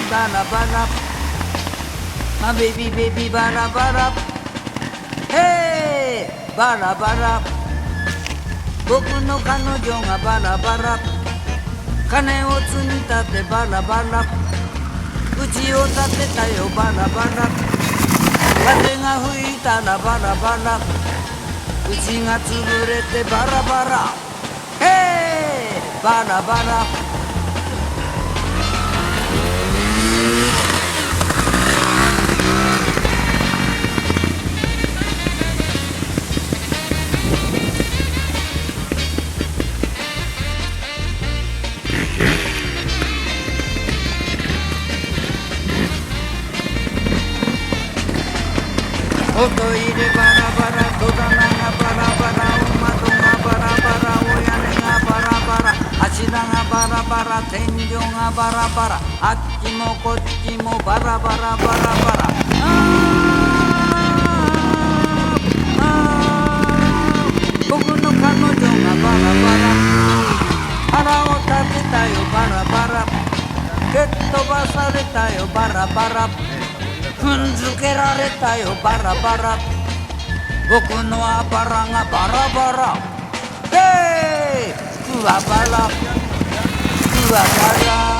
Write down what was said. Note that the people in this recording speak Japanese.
バラバラMy baby baby バラバラ Hey バラバラ僕の彼女がバラバラ金を積み立てバラバラ家を建てたよバラバラ風が吹いたらバラバラ家が潰れてバラバラヘイバラバラおトイレバラバラ戸棚がバラバラ窓がバラバラお屋根がバラバラ柱がバラバラ天井がバラバラあっちもこっちもバラバラバラバラ僕の彼女がバラバラ腹を立てたよバラバラ蹴っ飛ばされたよバラバラ踏んづけられたよバラバラ僕のあばらがバラバラヘイ服はバラ服はバラ